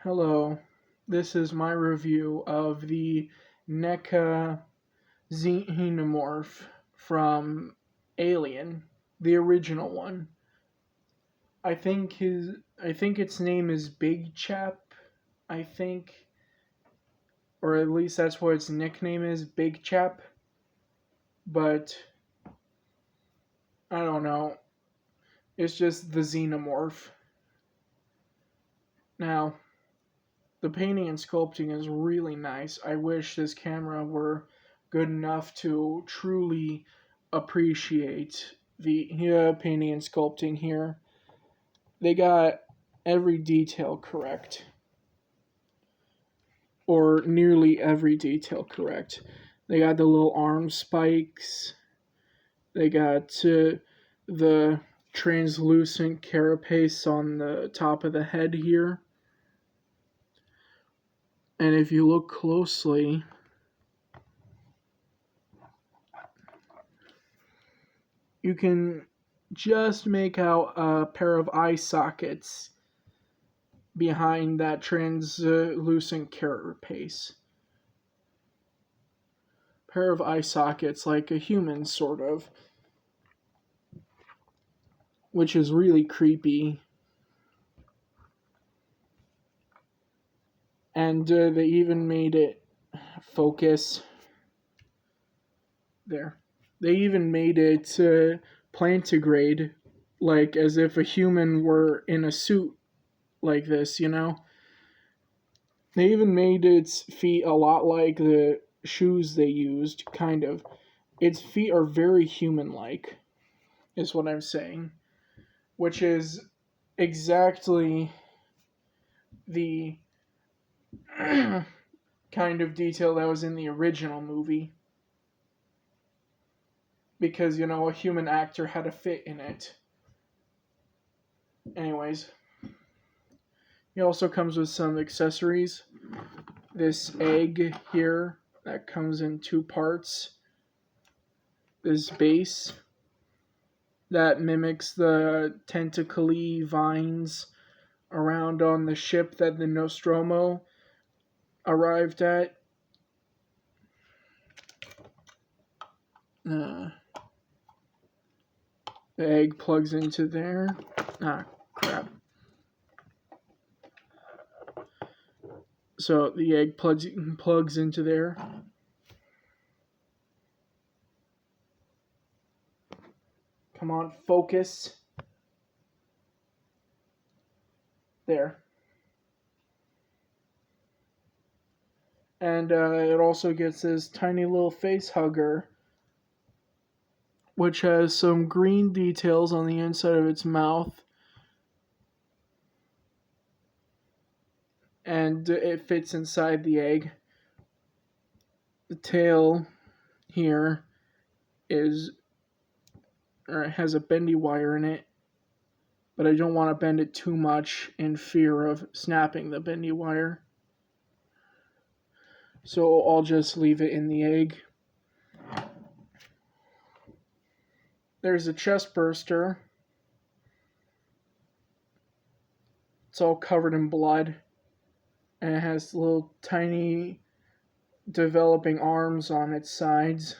Hello, this is my review of the NECA xenomorph from Alien, the original one. I think its name is Big Chap. I think, or at least that's what its nickname is, Big Chap. But I don't know. It's just the xenomorph. Now, the painting and sculpting is really nice. I wish this camera were good enough to truly appreciate the painting and sculpting here. They got every detail correct, or nearly every detail correct. They got the little arm spikes. They got the translucent carapace on the top of the head here. And if you look closely, you can just make out a pair of eye sockets behind that translucent carapace. Pair of eye sockets like a human, sort of. Which is really creepy. And they even made it focus. There. They even made it plantigrade, like as if a human were in a suit like this, you know? They even made its feet a lot like the shoes they used, kind of. Its feet are very human-like, is what I'm saying. Which is exactly the kind of detail that was in the original movie. Because, a human actor had a fit in it. Anyways. He also comes with some accessories. This egg here that comes in two parts. This base that mimics the tentacly vines around on the ship that the Nostromo arrived at. The egg plugs into there. Crap. So the egg plugs into there. Come on, focus. There. And it also gets this tiny little face hugger, which has some green details on the inside of its mouth. And it fits inside the egg. The tail here has a bendy wire in it, but I don't want to bend it too much in fear of snapping the bendy wire. So I'll just leave it in the egg. There's a chest burster. It's all covered in blood. And it has little tiny developing arms on its sides.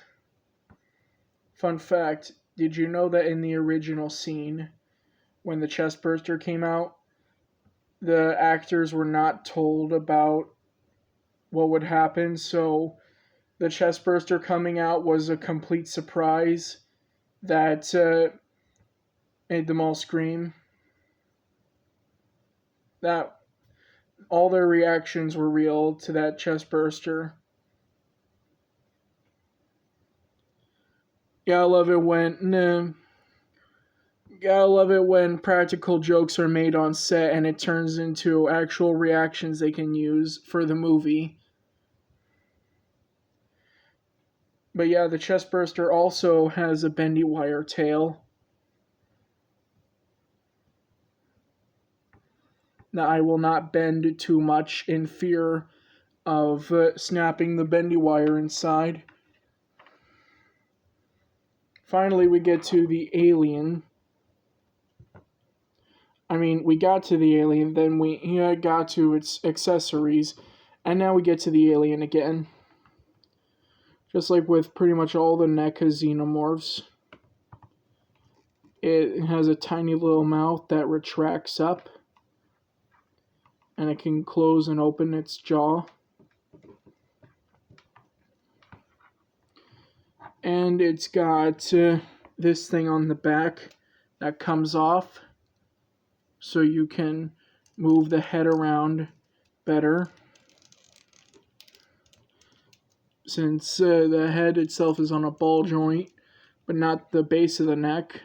Fun fact, did you know that in the original scene, when the chest burster came out, the actors were not told about what would happen, so the chest burster coming out was a complete surprise that made them all scream. That all their reactions were real to that chest burster. Gotta love it when practical jokes are made on set and it turns into actual reactions they can use for the movie. But yeah, the chest burster also has a bendy wire tail. Now, I will not bend too much in fear of snapping the bendy wire inside. Finally, we get to the alien. we got to the alien, then we got to its accessories, and now we get to the alien again. Just like with pretty much all the NECA xenomorphs. It has a tiny little mouth that retracts up, and it can close and open its jaw. And it's got this thing on the back that comes off, so you can move the head around better. Since the head itself is on a ball joint, but not the base of the neck.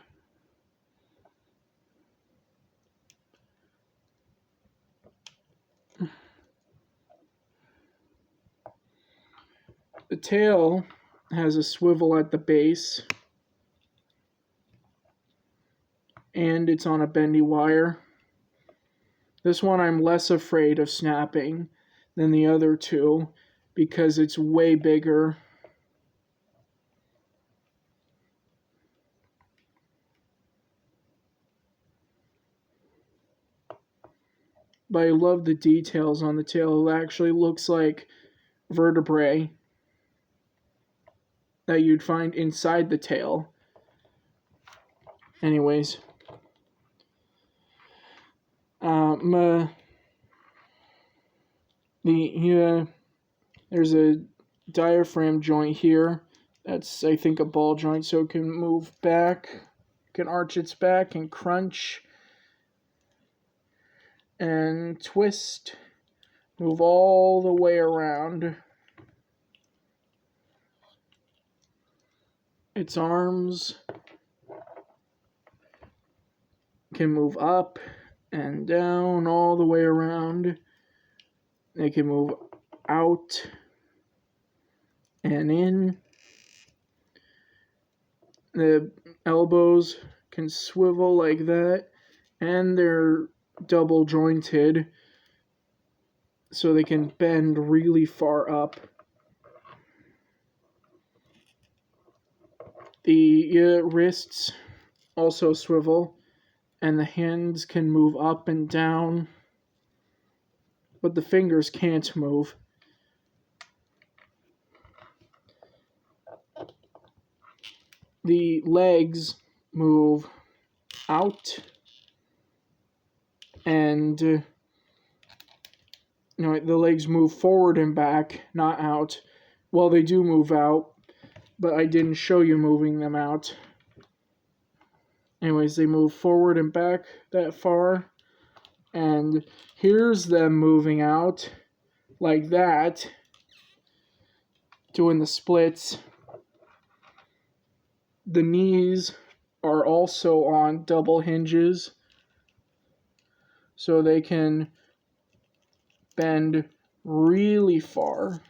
The tail has a swivel at the base, and it's on a bendy wire. This one I'm less afraid of snapping than the other two because it's way bigger. But I love the details on the tail. It actually looks like vertebrae that you'd find inside the tail. Anyways. There's a diaphragm joint here. That's, I think, a ball joint, so it can move back, can arch its back and crunch and twist, move all the way around. Its arms can move up and down all the way around. They can move out and in. The elbows can swivel like that, and they're double jointed, so they can bend really far up. The wrists also swivel, and the hands can move up and down, but the fingers can't move. The legs move out and the legs move forward and back, not out. Well, they do move out, but I didn't show you moving them out. Anyways, they move forward and back that far, and here's them moving out like that, doing the splits. The knees are also on double hinges, so they can bend really far,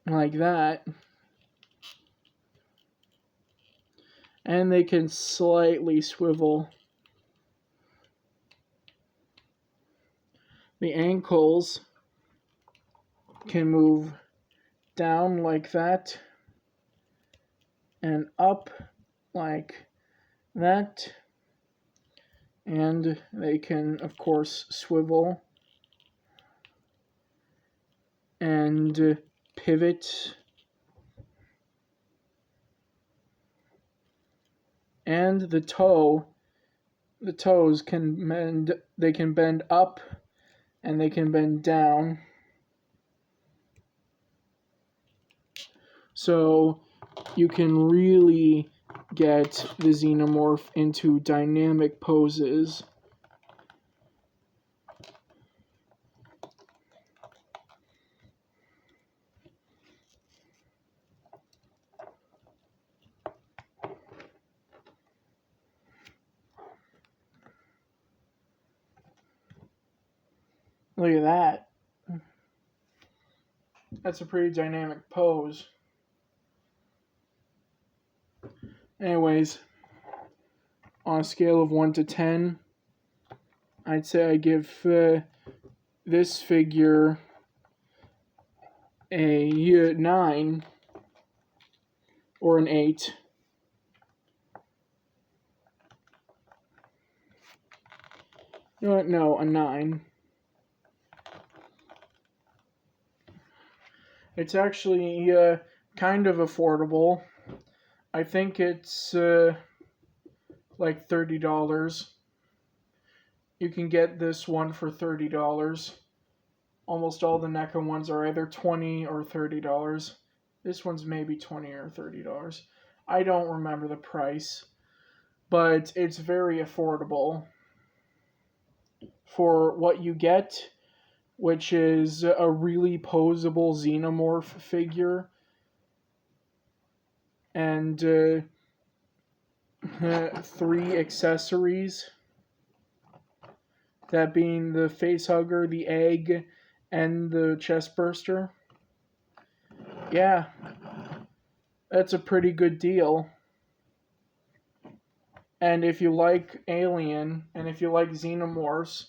like that. And they can slightly swivel. The ankles can move down like that, and up like that. And they can, of course, swivel and pivot. And the toes can bend, they can bend up and they can bend down. So you can really get the xenomorph into dynamic poses. Look at that. That's a pretty dynamic pose. Anyways, on a scale of 1 to 10, I'd say I give this figure a 9 or an 8. No, a 9. It's actually kind of affordable. I think it's like $30. You can get this one for $30. Almost all the NECA ones are either $20 or $30. This one's maybe $20 or $30. I don't remember the price, but it's very affordable for what you get, which is a really posable xenomorph figure and 3 accessories. That being the face hugger, the egg, and the chest burster. Yeah, that's a pretty good deal. And if you like Alien, and if you like Xenomorphs,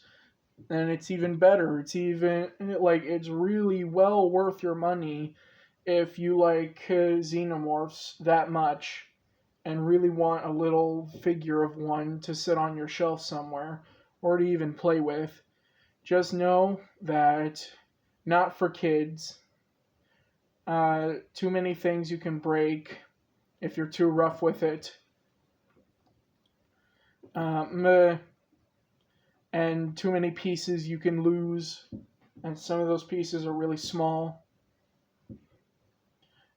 then it's even better. It's really well worth your money if you like Xenomorphs that much and really want a little figure of one to sit on your shelf somewhere or to even play with. Just know that not for kids. Too many things you can break if you're too rough with it. And too many pieces you can lose, and some of those pieces are really small.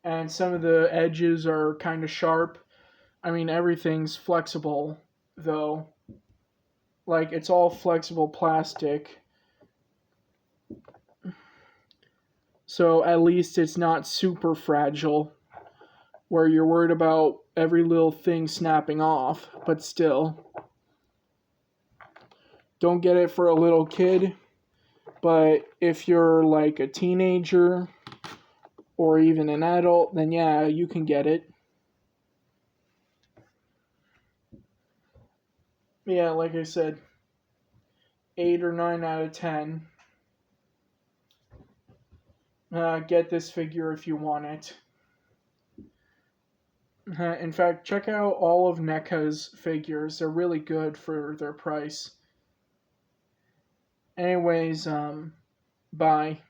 And some of the edges are kind of sharp. I mean, everything's flexible, though. Like, it's all flexible plastic. So at least it's not super fragile, where you're worried about every little thing snapping off, but still. Don't get it for a little kid, but if you're like a teenager or even an adult, then yeah, you can get it. Yeah, like I said, 8 or 9 out of 10. Get this figure if you want it. In fact, check out all of NECA's figures. They're really good for their price. Anyways, bye.